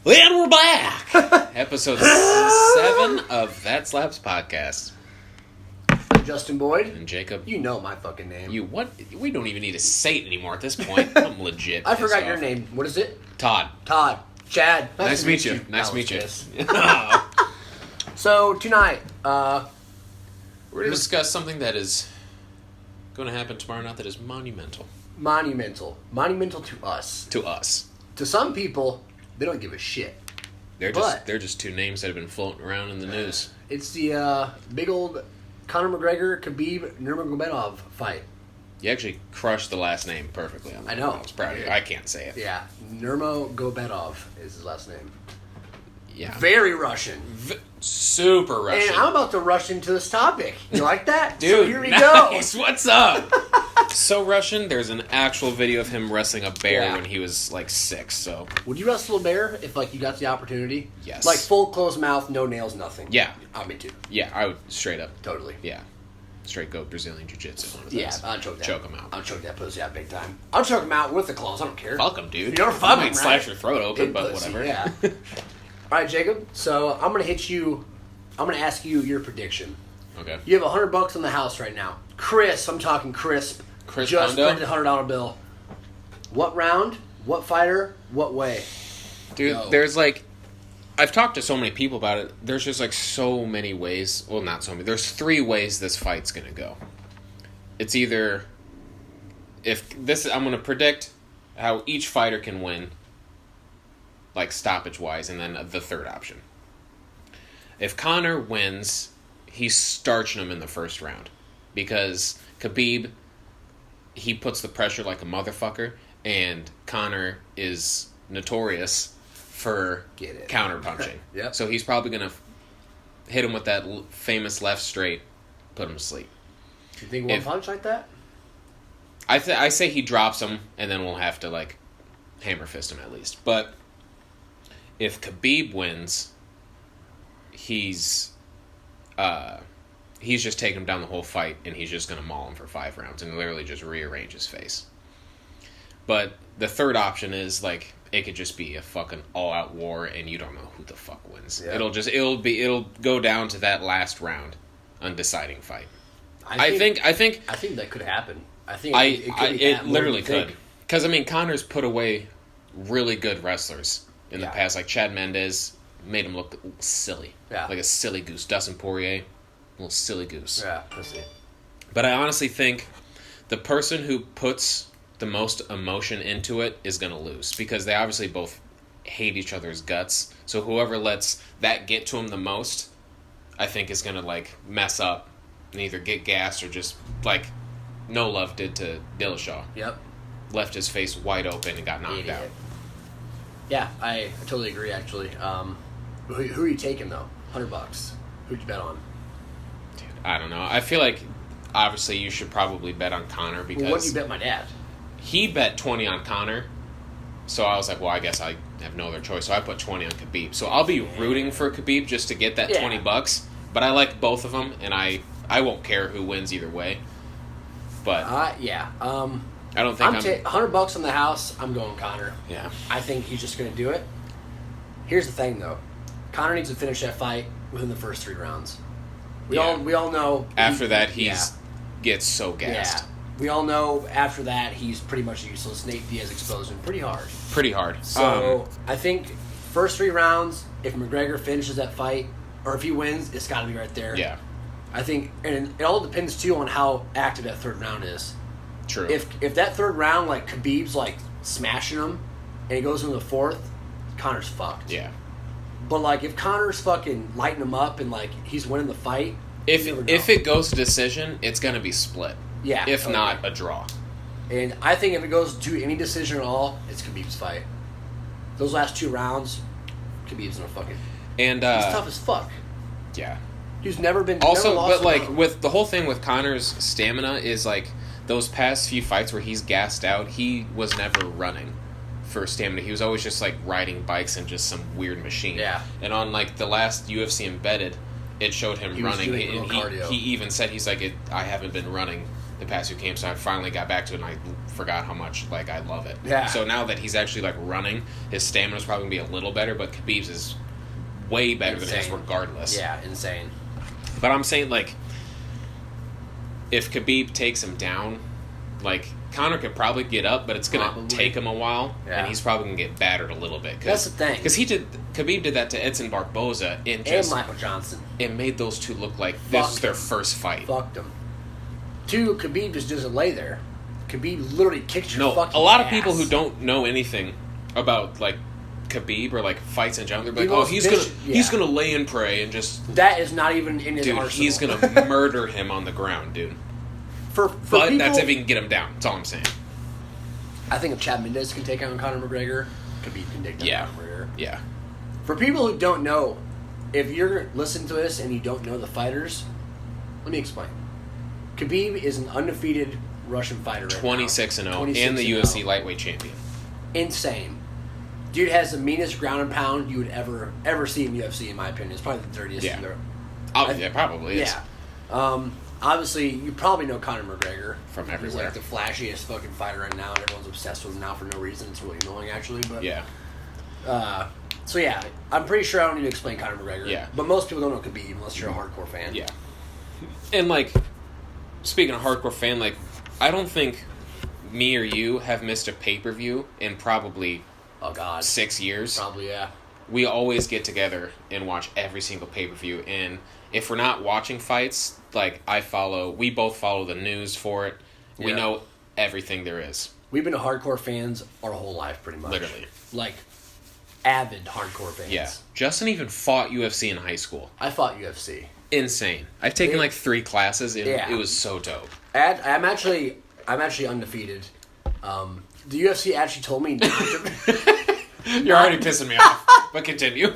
And we're back! Episode 7 of That Slaps Podcast. I'm Justin Boyd. And Jacob. You know my fucking name. You what? We don't even need to say it anymore at this point. I'm legit. I forgot your name. What is it? Todd. Todd. Chad. Nice to meet you. Nice to meet you. So, tonight, we're going to discuss something that is going to happen tomorrow night that is monumental. Monumental. Monumental to us. To us. To some people, they don't give a shit. They're just two names that have been floating around in the news. It's the big old Conor McGregor, Khabib, Nurmagomedov fight. You actually crushed the last name perfectly. I know. I was proud of you. I can't say it. Yeah. Nurmagomedov is his last name. Yeah. Very Russian. Super Russian. And I'm about to rush into this topic. You like that? Dude, so here we nice. go. What's up? So Russian, there's an actual video of him wrestling a bear when he was like 6, so. Would you wrestle a bear if you got the opportunity? Yes. Like full closed mouth, no nails, nothing. Yeah. Me too. Yeah, I would straight up. Totally. Yeah. Straight go Brazilian Jiu-Jitsu. Yeah, I'll choke that. Choke him out. I'll choke that pussy out big time. I'll choke him out with the claws. I don't care. Fuck him, dude. You don't fuck him, might right? slash your throat open, Big but pussy, whatever. Yeah. All right, Jacob. So I'm gonna hit you. I'm gonna ask you your prediction. Okay. You have $100 on the house right now. Crisp. I'm talking crisp. Chris Just Pondo? printed $100 bill. What round? What fighter? What way? Dude, Go. there's I've talked to so many people about it. There's just so many ways. Well, not so many. There's 3 ways this fight's gonna go. It's either I'm gonna predict how each fighter can win, like stoppage wise, and then the third option. If Conor wins, he's starching him in the first round because Khabib, he puts the pressure like a motherfucker, and Conor is notorious for counter-punching. Yep. So he's probably going to hit him with that famous left straight, put him to sleep. You think one punch like that? I say he drops him, and then we'll have to, hammer fist him at least. But if Khabib wins, he's just taking him down the whole fight, and he's just going to maul him for 5 rounds and literally just rearrange his face. But the third option is, it could just be a fucking all-out war, and you don't know who the fuck wins. Yeah. It'll go down to that last round, undeciding fight. I think that could happen. I think it literally could. Because, Conor's put away really good wrestlers in the past. Like Chad Mendez made him look silly. Yeah. Like a silly goose. Dustin Poirier, a little silly goose. Yeah, I see. But I honestly think the person who puts the most emotion into it is going to lose. Because they obviously both hate each other's guts. So whoever lets that get to him the most, I think is going to, mess up and either get gassed or just, No Love did to Dillashaw. Yep. Left his face wide open and got knocked out. Yeah, I totally agree, actually. Who are you taking, though? $100. Who'd you bet on? Dude, I don't know. I feel like, obviously, you should probably bet on Conor because... Well, what did you bet my dad? He bet 20 on Conor. So I was like, well, I guess I have no other choice. So I put 20 on Khabib. So I'll be rooting for Khabib just to get that $20. But I like both of them, and I won't care who wins either way. But... I don't think $100 on the house, I'm going Conor. Yeah. I think he's just going to do it. Here's the thing, though. Conor needs to finish that fight within the first 3 rounds. We all know... After that, gets so gassed. Yeah. We all know after that, he's pretty much useless. Nate Diaz exposed him pretty hard. So, I think first 3 rounds, if McGregor finishes that fight, or if he wins, it's got to be right there. Yeah. I think... And it all depends, too, on how active that third round is. True. If that third round, Khabib's, smashing him, and he goes into the 4th, Conor's fucked. Yeah. But, if Conor's fucking lighting him up and, he's winning the fight... If it goes to decision, it's going to be split. Yeah. If not, a draw. And I think if it goes to any decision at all, it's Khabib's fight. Those last 2 rounds, Khabib's going to fucking... And, he's tough as fuck. Yeah. He's never been... Also, but, with the whole thing with Conor's stamina is, those past few fights where he's gassed out, he was never running for stamina. He was always just, riding bikes and just some weird machine. Yeah. And on, the last UFC Embedded, it showed him running. And he even said, I haven't been running the past few camps. So I finally got back to it, and I forgot how much like I love it. Yeah. So now that he's actually like running, his stamina's probably gonna be a little better, but Khabib's is way better than his regardless. Yeah, insane. But I'm saying like, if Khabib takes him down, like Conor could probably get up, but it's gonna take him a while, and he's probably gonna get battered a little bit. That's the thing. Because Khabib did that to Edson Barboza and Michael Johnson. It made those two look like this was their first fight. Fucked them. Two, Khabib just doesn't lay there. Khabib literally kicks your fucking ass. A lot of people who don't know anything about like Khabib or like fights in general, they're like, he's gonna lay and pray and just. That is not even in his arsenal. He's gonna murder him on the ground, dude. But people, that's if he can get him down. That's all I'm saying. I think if Chad Mendes can take on Conor McGregor, Khabib can take down Conor McGregor. Yeah. For people who don't know, if you're listening to this and you don't know the fighters, let me explain. Khabib is an undefeated Russian fighter right 26-0 and the UFC lightweight champion. Insane. Dude has the meanest ground and pound you would ever see in UFC, in my opinion. It's probably the dirtiest in there. Yeah, probably is. Yeah. Obviously, you probably know Conor McGregor. From everywhere. He's like the flashiest fucking fighter right now, and everyone's obsessed with him now for no reason. It's really annoying, actually. But yeah. So, yeah, I'm pretty sure I don't need to explain Conor McGregor. Yeah. But most people don't know Khabib unless you're a hardcore fan. Yeah. And, like, speaking of hardcore fan, like, I don't think me or you have missed a pay-per-view in probably 6 years. Probably, yeah. We always get together and watch every single pay-per-view, and if we're not watching fights, like, we both follow the news for it. We know everything there is. We've been hardcore fans our whole life, pretty much. Literally. Like, avid hardcore fans. Yeah. Justin even fought UFC in high school. I fought UFC. Insane. I've taken like 3 classes, and it was so dope. I'm actually undefeated. The UFC actually told me not to... You're already pissing me off, but continue.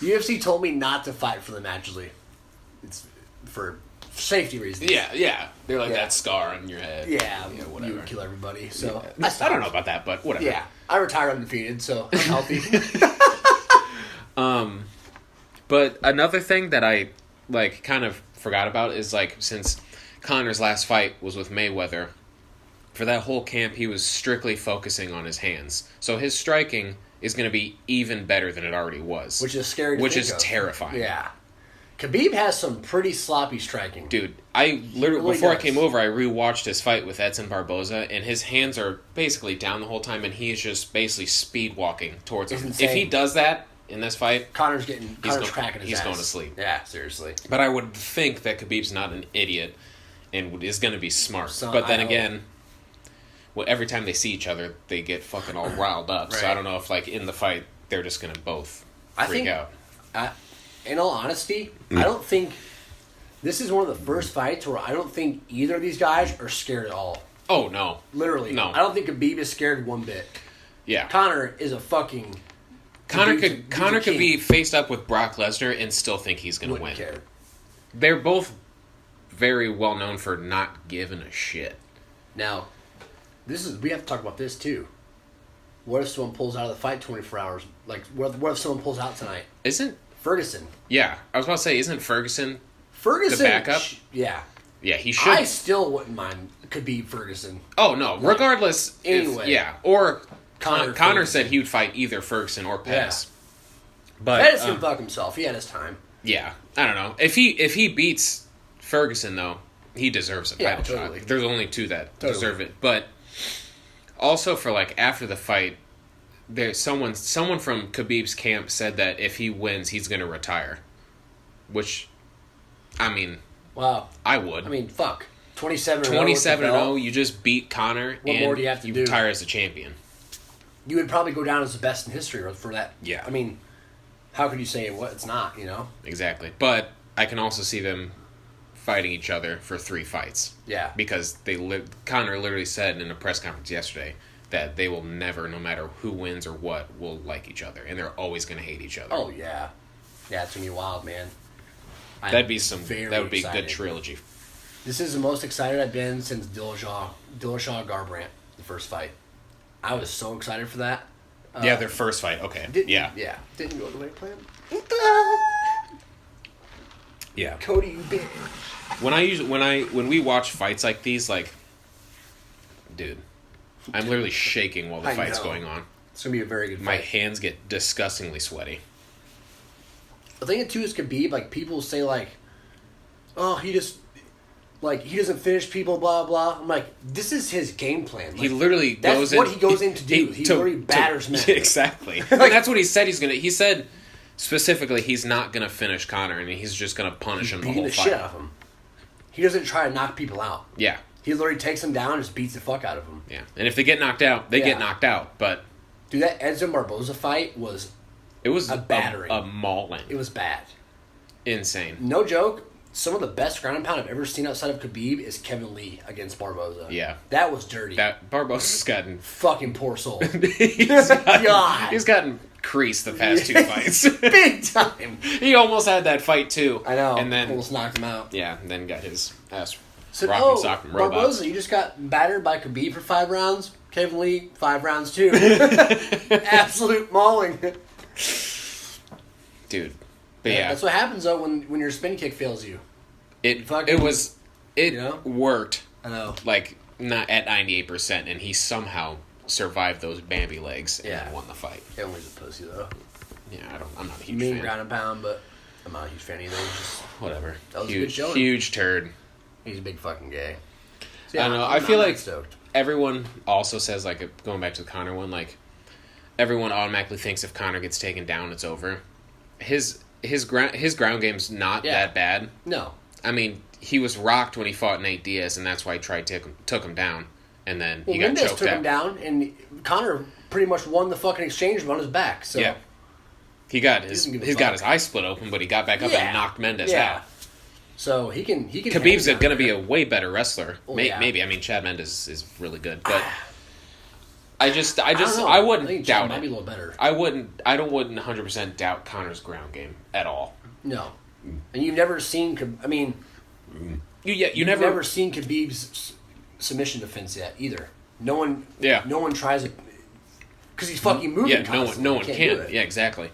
The UFC told me not to fight for them, actually. It's for safety reasons. Yeah. They're like that scar on your head. Yeah, whatever. You would kill everybody. So I don't know about that, but whatever. Yeah, I retired undefeated, so I'm healthy. But another thing that I like kind of forgot about is like since Conor's last fight was with Mayweather, for that whole camp he was strictly focusing on his hands. So his striking is going to be even better than it already was, which is scary. To which think is of. terrifying. Yeah. Khabib has some pretty sloppy striking. Dude, I literally before I came over, I rewatched his fight with Edson Barboza, and his hands are basically down the whole time, and he's just basically speed walking towards him. If he does that in this fight, Connor's cracking his ass. He's going to sleep. Yeah, seriously. But I would think that Khabib's not an idiot and is going to be smart. But then again, every time they see each other, they get fucking all riled up. Right. So I don't know if like in the fight they're just going to both freak out. In all honesty, I don't think this is one of the first fights where I don't think either of these guys are scared at all. Oh, no. Literally. No. I don't think Khabib is scared one bit. Yeah. Conor is a fucking... Conor could be faced up with Brock Lesnar and still think he's going to win. Care. They're both very well known for not giving a shit. Now, we have to talk about this too. What if someone pulls out of the fight 24 hours? Like, what if someone pulls out tonight? Isn't... Ferguson. Yeah, I was about to say, isn't Ferguson the backup? Yeah. Yeah, he should. I still wouldn't mind Khabib Ferguson. Oh, no. Regardless. Anyway. Or Conor said he would fight either Ferguson or Pettis. Yeah. But Pettis can fuck himself. He had his time. Yeah. I don't know. If he beats Ferguson, though, he deserves a title shot. There's only 2 that deserve it. But also for, like, after the fight... There's someone from Khabib's camp said that if he wins, he's going to retire. Which, I mean... Wow. I would. I mean, fuck. 27-0. 27-0, you just beat Conor, what more do you have to do? retire as a champion. You would probably go down as the best in history for that. Yeah. I mean, how could you say it's not, you know? Exactly. But I can also see them fighting each other for 3 fights. Yeah. Because Conor literally said in a press conference yesterday that they will never, no matter who wins or what, will like each other. And they're always going to hate each other. Oh, yeah. Yeah, it's going to be wild, man. That would be a good trilogy. This is the most excited I've been since Dillashaw Garbrandt, the first fight. I was so excited for that. Yeah, their first fight. Okay. Yeah. Didn't go the way planned. Yeah. Cody, you bitch. When we watch fights like these, like Dude, I'm literally shaking while the fight's going on. It's going to be a very good fight. My hands get disgustingly sweaty. The thing, too, is Khabib, like, people say, like, oh, he doesn't finish people, blah, blah. I'm like, this is his game plan. Like, he literally goes in. That's what he goes in to do. He literally batters men. Exactly. And that's what he said he's going to. He said, specifically, he's not going to finish Conor, and he's just going to punish him the whole fight. Shit out of him. He doesn't try to knock people out. Yeah. He literally takes them down and just beats the fuck out of them. Yeah. And if they get knocked out, they get knocked out. But dude, that Edson Barboza fight was a battering. A mauling. It was bad. Insane. No joke. Some of the best ground and pound I've ever seen outside of Khabib is Kevin Lee against Barboza. Yeah. That was dirty. That Barboza's gotten... Fucking poor soul. He's gotten creased the past 2 fights. Big time. He almost had that fight, too. I know. And then... almost knocked him out. Yeah, and then got his ass said, rocked and socked from robots. Barboza, you just got battered by Khabib for 5 rounds. Kevin Lee, 5 rounds, too. Absolute mauling. Dude. But yeah. That's what happens, though, when your spin kick fails you. It worked. I know. Like, not at 98%, and he somehow survived those Bambi legs and then won the fight. Kevin Lee's a pussy, though. Yeah, I'm not a huge fan. Ground and pound, but I'm not a huge fan either. Just, whatever. That was huge, a good showing. Huge turd. He's a big fucking gay. So yeah, I don't know. I feel like everyone also says, like, going back to the Conor one, like, everyone automatically thinks if Conor gets taken down, it's over. His ground game's not that bad. No. I mean, he was rocked when he fought Nate Diaz, and that's why he took him down, and then he got Mendes choked took out. him down, and Conor pretty much won the fucking exchange on his back. So yeah, he got his eye split open, but he got back up and knocked Mendes out. So he can. Khabib's going to be a way better wrestler. Maybe. I mean, Chad Mendes is really good, but I wouldn't doubt it. Might be a little better. I wouldn't 100% doubt Conor's ground game at all. No, and you've never seen. I mean, you've never seen Khabib's submission defense yet either. No one. Yeah. No one tries it because he's fucking moving. Yeah. No one can. Yeah. Exactly.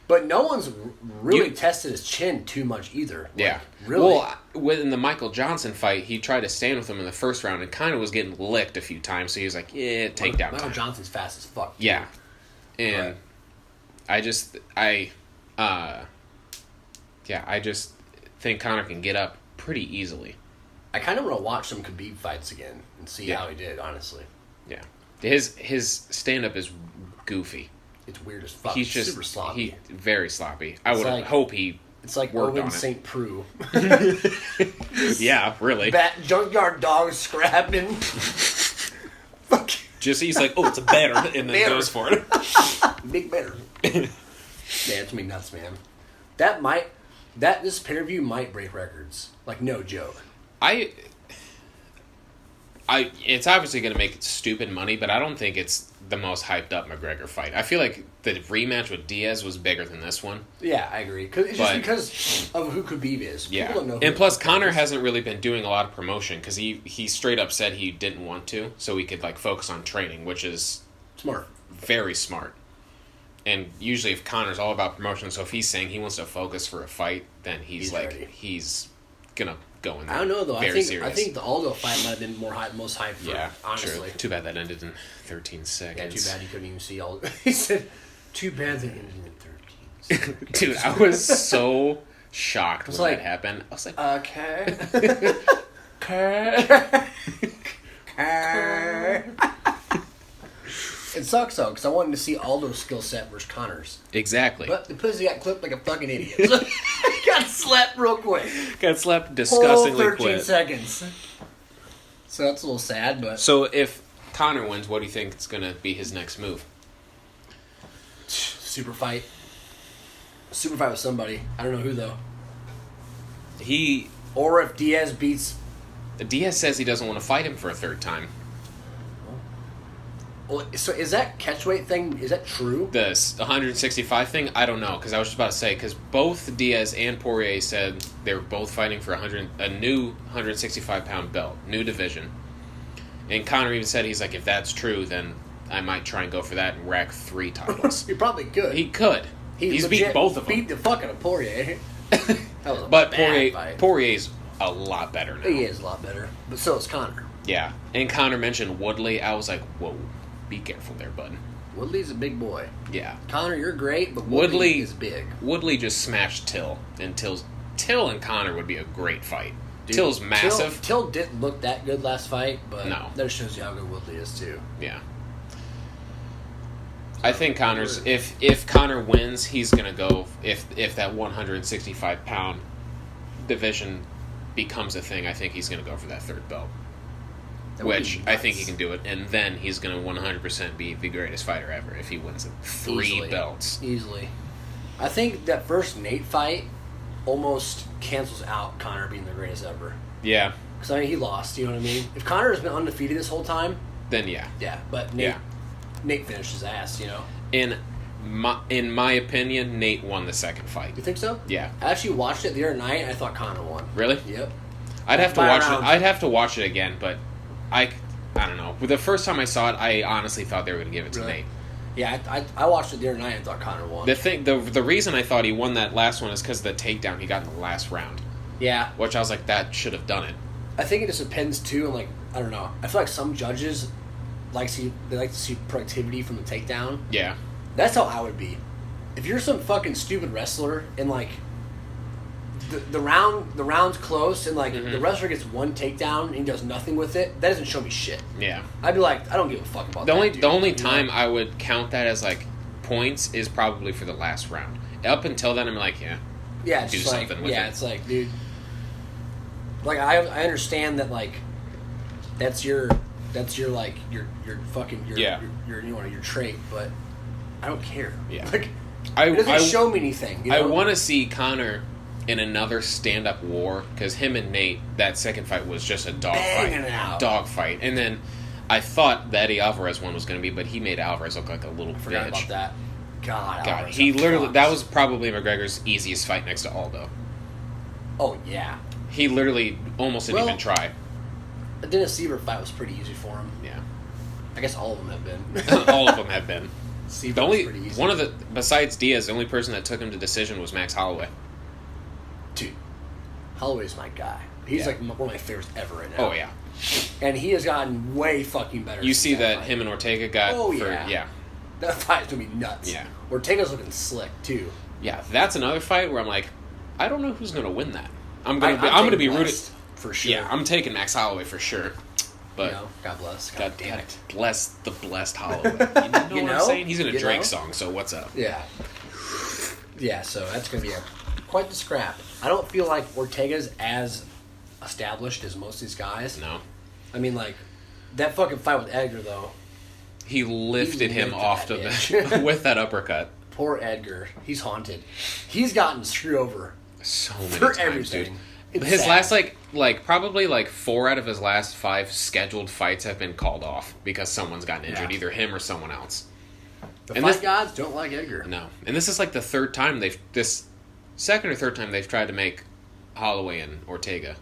But no one's really tested his chin too much either. Yeah. Really? Well, in the Michael Johnson fight, he tried to stand with him in the first round and kind of was getting licked a few times, so he was like, takedown time. Michael Johnson's fast as fuck. Too. Yeah. And I just think Conor can get up pretty easily. I kind of want to watch some Khabib fights again and see how he did, honestly. Yeah. His stand-up is goofy. It's weird as fuck. He's just super sloppy. Very sloppy. I would hope he It's like Owen St. Preux. Yeah, really. Junkyard dog scrapping. Fuck. Just he's like, oh, it's a better, and then goes for it. Big better. Man, it's me nuts, man. This pay-per-view might break records. Like, no joke. It's obviously going to make stupid money, but I don't think it's the most hyped up McGregor fight. I feel like the rematch with Diaz was bigger than this one. Yeah, I agree. Just because of who Khabib is. Yeah. People don't know who and plus, Conor hasn't really been doing a lot of promotion because he straight up said he didn't want to, so he could focus on training, which is smart, very smart. And usually, if Conor's all about promotion, so if he's saying he wants to focus for a fight, then he's gonna go in there. I don't know though. I serious. think the Aldo fight might have been most hyped for, honestly. True. Too bad that ended in 13 seconds. Yeah, too bad he couldn't even see Aldo. He said, too bad that ended in 13 seconds. Dude, I was so shocked when that happened. I was like, okay. It sucks though, because I wanted to see Aldo's skill set versus Conor's. Exactly. But the pussy got clipped like a fucking idiot. So he got slapped real quick. Got slapped disgustingly quick. 13 seconds. So that's a little sad, but... So if Conor wins, what do you think is going to be his next move? Super fight. Super fight with somebody. I don't know who, though. Or if Diaz beats... Diaz says he doesn't want to fight him for a third time. Well, so is that catchweight thing, is that true? The 165 thing? I don't know, because I was just about to say, because both Diaz and Poirier said they were both fighting for a new 165-pound belt, new division. And Conor even said, he's like, if that's true, then I might try and go for that and rack 3 titles. He probably could. He could. He's beat both of them. Beat the fuck out of Poirier. That was a bad fight. Poirier's a lot better now. He is a lot better. But so is Conor. Yeah. And Connor mentioned Woodley. I was like, whoa, be careful there, bud. Woodley's a big boy. Yeah. Connor, you're great, but Woodley is big. Woodley just smashed Till. And Till and Connor would be a great fight. Dude, Till's massive. Till didn't look that good last fight, but no. That shows you how good Woodley is, too. Yeah. I think Connor's... If Connor wins, he's going to go... If that 165-pound division becomes a thing, I think he's going to go for that third belt. Which I think he can do it. And then he's going to 100% be the greatest fighter ever if he wins it. Three belts. Easily. I think that first Nate fight almost cancels out Connor being the greatest ever. Yeah. Because, I mean, he lost, you know what I mean? If Connor has been undefeated this whole time... Then, yeah. Yeah, but Nate finished his ass, you know? In my opinion, Nate won the second fight. You think so? Yeah. I actually watched it the other night, and I thought Connor won. Really? Yep. I'd have to watch it. I'd have to watch it again, but I don't know. The first time I saw it, I honestly thought they were going to give it to Nate. Yeah, I watched it the other night and thought Connor won. The reason I thought he won that last one is because of the takedown he got in the last round. Yeah. Which I was like, that should have done it. I think it just depends, too, on, like, I don't know. I feel like some judges like to see productivity from the takedown. Yeah. That's how I would be. If you're some fucking stupid wrestler and, like, the round's close and, like, the wrestler gets one takedown and he does nothing with it, that doesn't show me shit. Yeah. I'd be like, I don't give a fuck about that. The only time I would count that as, like, points is probably for the last round. Up until then, I'm like, yeah, do something with it. Yeah, it's like, dude, like, I understand that, like, that's your like your fucking your trait, but I don't care. Yeah. Like, it doesn't show me anything. You know? I want to see Connor in another stand-up war, because him and Nate, that second fight was just a dog fight. And then I thought the Eddie Alvarez one was going to be, but he made Alvarez look like a little bitch. I forgot about that. God, he literally, that was probably McGregor's easiest fight next to Aldo. Oh, yeah. He literally almost didn't even try. The Dennis Siver fight was pretty easy for him. Yeah. I guess all of them have been. All of them have been. Siver the only was pretty easy. One of the, besides Diaz, the only person that took him to decision was Max Holloway. Dude, Holloway's my guy. He's like one of my favorites ever right now. Oh, yeah. And he has gotten way fucking better. You see that him and Ortega got yeah. That fight's gonna be nuts. Yeah. Ortega's looking slick too. Yeah, that's another fight where I'm like, I don't know who's gonna win that. I'm gonna be rooted for sure. Yeah, I'm taking Max Holloway for sure. But God bless. God damn it. Bless the blessed Holloway. You know what I'm saying? He's in a Drake song, so what's up? Yeah. Yeah, so that's gonna be quite the scrap. I don't feel like Ortega's as established as most of these guys. No. I mean, like, that fucking fight with Edgar, though. He lifted him off to the with that uppercut. Poor Edgar. He's haunted. He's gotten screwed over so many for times, everything. Dude. His last, probably 4 out of his last 5 scheduled fights have been called off because someone's gotten injured, either him or someone else. The fight gods don't like Edgar. No. And this is like the third time second or third time they've tried to make Holloway and Ortega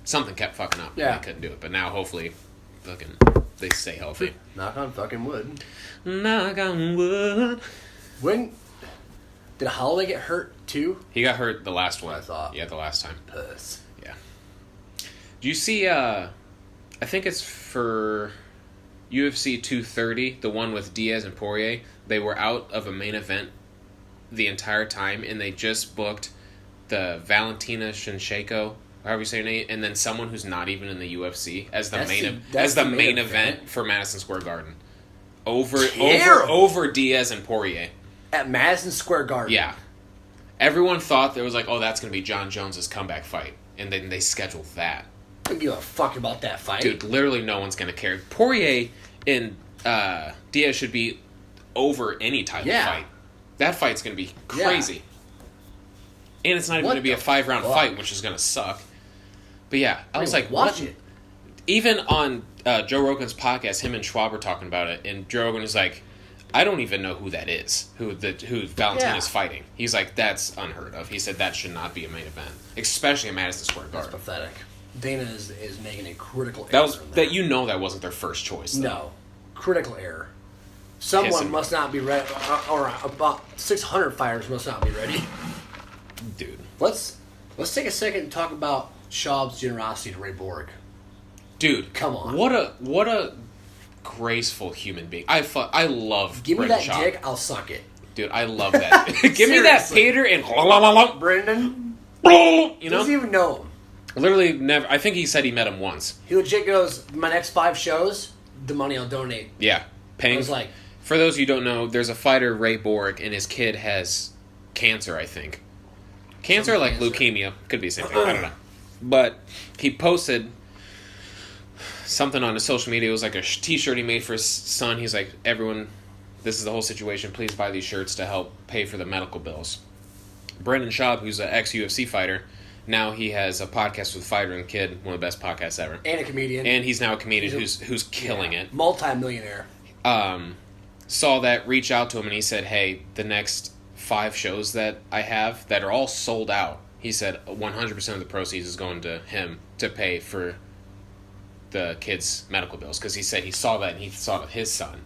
something kept fucking up. Yeah. And they couldn't do it. But now hopefully they stay healthy. Knock on fucking wood. Knock on wood. When did Holloway get hurt too? He got hurt the last one. I thought. Yeah, the last time. Puss. Yeah. Do you see I think it's for UFC 230, the one with Diaz and Poirier, they were out of a main event the entire time, and they just booked the Valentina Shevchenko, however you say her name, and then someone who's not even in the UFC as the main event for Madison Square Garden. Over Diaz and Poirier. At Madison Square Garden. Yeah. Everyone thought there was like, oh, that's going to be John Jones' comeback fight. And then they scheduled that. I don't give a fuck about that fight. Dude, literally no one's going to care. Poirier and Diaz should be over any type of fight. That fight's going to be crazy. Yeah. And it's not even going to be a 5-round fight, which is going to suck. But yeah, I was like, watch it. Even on Joe Rogan's podcast, him and Schwab were talking about it, and Joe Rogan was like, I don't even know who that is, who Valentina's fighting. He's like, that's unheard of. He said that should not be a main event, especially in Madison Square Garden. That's pathetic. Dana is making a critical error. That wasn't their first choice. Though. No, critical error. Someone must not be ready, or about 600 fighters must not be ready. Dude, let's take a second and talk about Schaub's generosity to Ray Borg. Dude, come on. What a graceful human being. I love Give me Brendan that Schaub. dick, I'll suck it. Dude, I love that. Give me that Peter and Brendan. You know? Doesn't even know him. Literally never. I think he said he met him once. He legit goes, my next 5 shows, the money I'll donate. Yeah. Paying. I was like... For those of you who don't know, there's a fighter, Ray Borg, and his kid has cancer, I think. Cancer, like leukemia. Could be the same thing. I don't know. But he posted something on his social media. It was like a t-shirt he made for his son. He's like, everyone, this is the whole situation. Please buy these shirts to help pay for the medical bills. Brendan Schaub, who's an ex-UFC fighter, now he has a podcast with Fighter and Kid, one of the best podcasts ever. And a comedian. And he's now a comedian who's killing it. Multi-millionaire. Saw that, reach out to him, and he said, hey, the next 5 shows that I have that are all sold out, he said 100% of the proceeds is going to him to pay for the kids' medical bills. Because he said he saw that and he saw it with his son.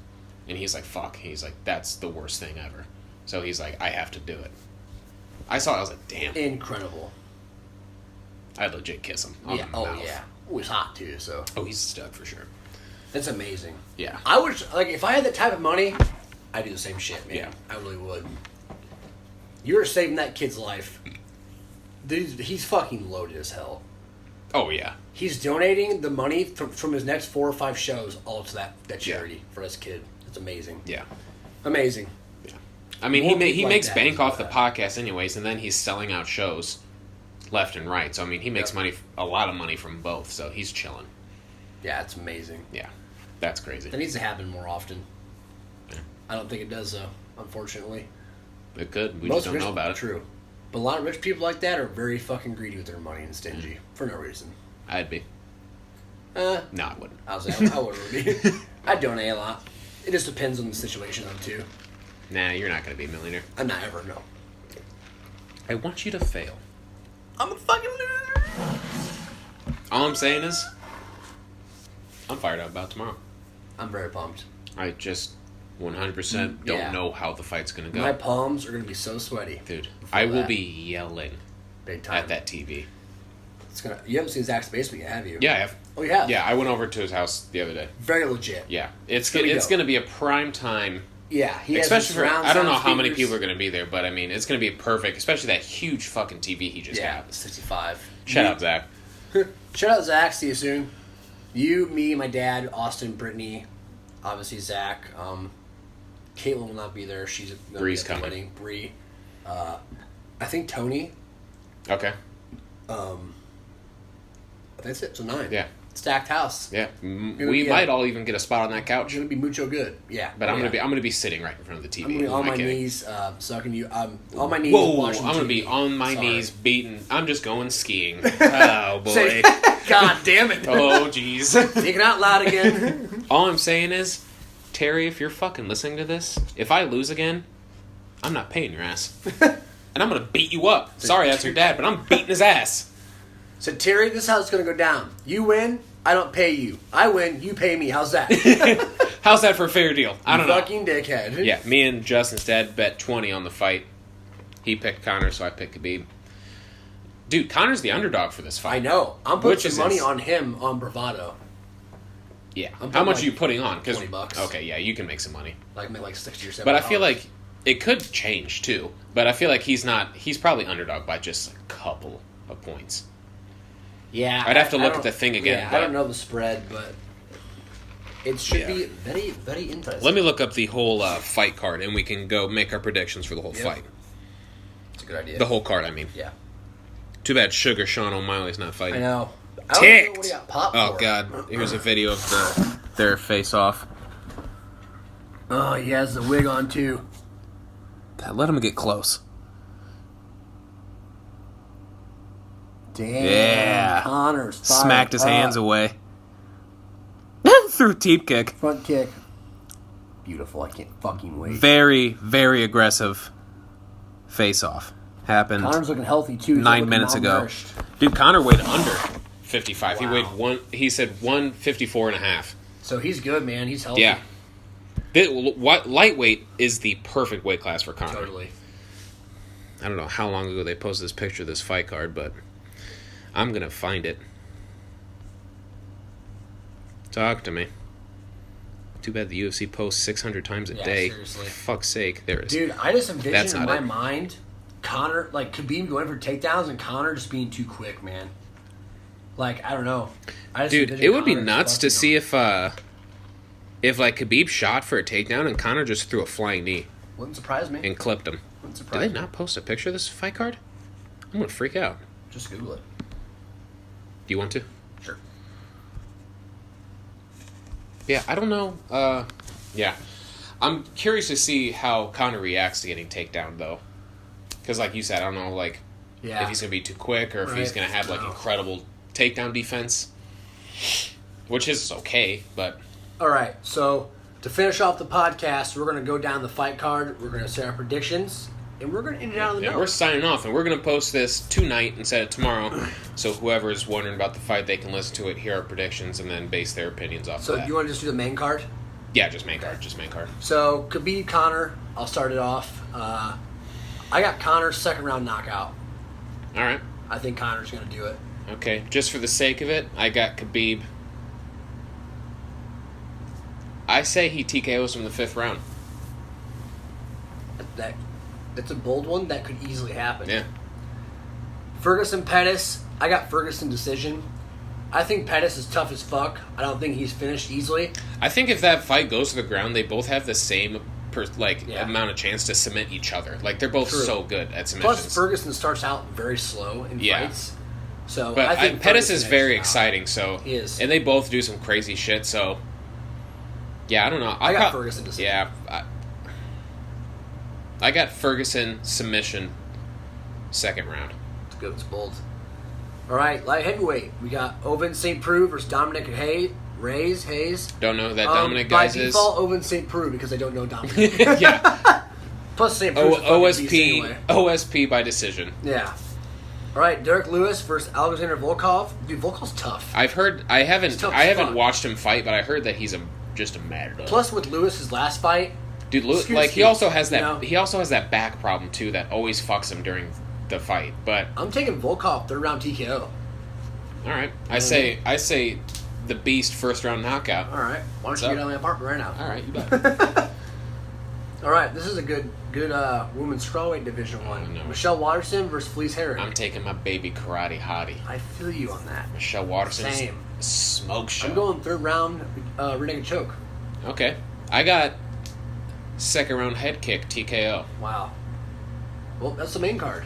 And he's like, fuck. He's like, that's the worst thing ever. So he's like, I have to do it. I saw it, I was like, damn. Incredible. I'd legit kiss him. Yeah. Oh, yeah. Oh, he's hot, too, so. Oh, he's a stud for sure. That's amazing. Yeah. I would, like, if I had that type of money, I'd do the same shit, man. Yeah. I really would. You're saving that kid's life. Dude, he's fucking loaded as hell. Oh, yeah. He's donating the money from his next 4 or 5 shows all to that charity for this kid. It's amazing. Yeah. Amazing. Yeah. I mean, he makes bank off the podcast anyways, and then he's selling out shows left and right. So, I mean, he makes a lot of money from both, so he's chilling. Yeah, it's amazing. Yeah. That's crazy. That needs to happen more often. Yeah. I don't think it does, though, unfortunately. It could. We just don't know about it. True. But a lot of rich people like that are very fucking greedy with their money and stingy for no reason. I'd be. No, I wouldn't. I wouldn't be. I'd donate a lot. It just depends on the situation, though, too. Nah, you're not going to be a millionaire. I'm not ever, no. I want you to fail. I'm a fucking loser. All I'm saying is, I'm fired up about tomorrow. I'm very pumped. I just 100% don't know how the fight's going to go. My palms are going to be so sweaty. Dude, I will be yelling big time at that TV. You haven't seen Zach's basement yet, have you? Yeah, I have. Oh, you have? Yeah, I went over to his house the other day. Very legit. Yeah, it's going to be a prime time. Yeah, he especially for I don't know how many speakers. people are going to be there, but I mean it's going to be perfect, especially that huge fucking TV he just got. 65. Shout out Zach. Shout out Zach. See you soon. You, me, my dad, Austin, Brittany, obviously Zach. Caitlin will not be there. She's Bree's coming. Wedding. Bree. I think Tony. Okay. That's it. So 9. Yeah. Stacked house. Yeah. We might all even get a spot on that couch. It's gonna be mucho good. Yeah. But I'm gonna be sitting right in front of the TV. I'm gonna be on my knees, sucking you. On my knees. Whoa! Watching I'm gonna TV. be on my knees, beating. I'm just going skiing. Oh boy! God damn it! Oh jeez! Thinking out loud again. All I'm saying is, Terry, if you're fucking listening to this, if I lose again, I'm not paying your ass, and I'm gonna beat you up. Sorry, that's your dad, but I'm beating his ass. So Terry, this is how it's gonna go down. You win, I don't pay you. I win, you pay me. How's that? How's that for a fair deal? I don't know. Fucking dickhead. Yeah, me and Justin's dad bet 20 on the fight. He picked Conor, so I picked Khabib. Dude, Conor's the underdog for this fight. I know. I'm putting some money on him on bravado. Yeah. How much are you putting on? $20. Okay, yeah, you can make some money. Like 60 or 70. But I feel like it could change too. But I feel like he's probably underdog by just a couple of points. Yeah. I'd have to look at the thing again. Yeah, I don't know the spread, but it should be very, very interesting. Let me look up the whole fight card, and we can go make our predictions for the whole fight. That's a good idea. The whole card, I mean. Yeah. Too bad Sugar Sean O'Malley's not fighting. I know. Ticked! What he got popped Oh, for. God. Here's a video of their face-off. Oh, he has the wig on, too. Let him get close. Damn. Yeah. Conor's Smacked his hands away. Threw a teep kick. Front kick. Beautiful. I can't fucking wait. Very, very aggressive face-off. Happened Conor's looking healthy, too. 9 minutes ago. Dude, Conor weighed under 55. Wow. He said 154 and a half. So he's good, man. He's healthy. Yeah. Lightweight is the perfect weight class for Conor. Totally. I don't know how long ago they posted this picture of this fight card, but I'm going to find it. Talk to me. Too bad the UFC posts 600 times a day. Seriously. For fuck's sake, there is. Dude, I just envision in my mind Conor, like, Khabib going for takedowns and Conor just being too quick, man. Like, I don't know. Dude, it would be nuts to see if like, Khabib shot for a takedown and Conor just threw a flying knee. Wouldn't surprise me. And clipped him. Wouldn't surprise Did they me. not post a picture of this fight card? I'm gonna freak out. Just Google it. Do you want to? Sure. Yeah, I don't know. Yeah. I'm curious to see how Conor reacts to getting takedown, though. Because, like you said, I don't know, like, if he's going to be too quick or if he's going to have, like, incredible takedown defense. Which is okay, but... All right, so to finish off the podcast, we're going to go down the fight card. We're going to say our predictions, and we're going to end it out on the note. We're signing off, and we're going to post this tonight instead of tomorrow. So whoever is wondering about the fight, they can listen to it, hear our predictions, and then base their opinions off of that. So you want to just do the main card? Yeah, just main card. Just main card. So Khabib Conor, I'll start it off. I got Conor's second round knockout. All right. I think Conor's going to do it. Okay, just for the sake of it, I got Khabib. I say he TKOs from the 5th round. That's a bold one. That could easily happen. Yeah. Ferguson Pettis, I got Ferguson decision. I think Pettis is tough as fuck. I don't think he's finished easily. I think if that fight goes to the ground, they both have the same amount of chance to submit each other. Like, they're both so good at submissions. Plus, Ferguson starts out very slow in fights. So but I think Pettis is very exciting. So he is, and they both do some crazy shit. So yeah, I don't know. I got Ferguson decision. Yeah, I got Ferguson submission, 2nd round. It's good. It's bold. All right, light heavyweight. We got Owen St. Preux versus Dominic Hayes. Don't know who that Dominic guys by default, Owen St. Preux because I don't know Dominic. Yeah. Plus St. Preux OSP anyway. OSP by decision. Yeah. All right, Derek Lewis versus Alexander Volkov. Dude, Volkov's tough. I haven't watched him fight, but I heard that he's just a mad dog. Plus, with Lewis's last fight, dude, he also has that. He also has that back problem too that always fucks him during the fight. But I'm taking Volkov 3rd round TKO. All right, I say the Beast 1st round knockout. All right, why don't you get out of my apartment right now? All right, you bet. All right, this is a good women's strawweight division one. No. Michelle Waterson versus Felice Herrig. I'm taking my baby karate hottie. I feel you on that. Michelle Waterson's Same. Smoke show. I'm going 3rd round rear naked choke. Okay, I got 2nd round head kick TKO. Wow. Well, that's the main card.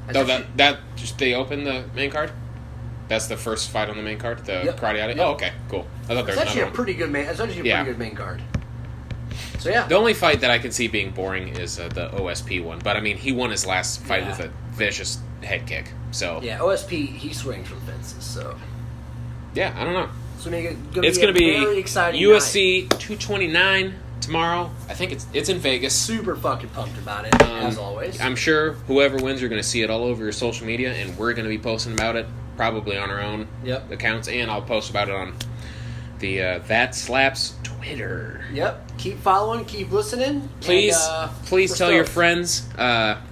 They open the main card. That's the first fight on the main card. The karate hottie. Yep. Oh, okay, cool. I thought there was actually a pretty good main. It's actually a pretty good main card. So yeah, the only fight that I can see being boring is the OSP one. But I mean, he won his last fight with a vicious head kick. So yeah, OSP he swings for the fences. So yeah, I don't know. So it's going to be very exciting UFC night. 229 tomorrow. I think it's in Vegas. Super fucking pumped about it as always. I'm sure whoever wins, you're going to see it all over your social media, and we're going to be posting about it probably on our own accounts, and I'll post about it on the That Slaps Twitter. Yep. Keep following, keep listening. Please tell your friends, that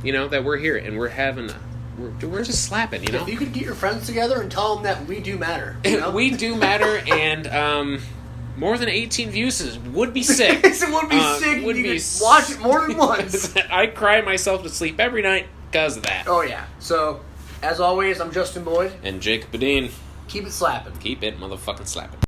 we're here and we're just slapping, you know? If you could get your friends together and tell them that we do matter. You know? We do matter, and more than 18 views would be sick. It would be sick. You could watch it more than once. I cry myself to sleep every night because of that. Oh, yeah. So, as always, I'm Justin Boyd. And Jacob Badine. Keep it slapping. Keep it motherfucking slapping.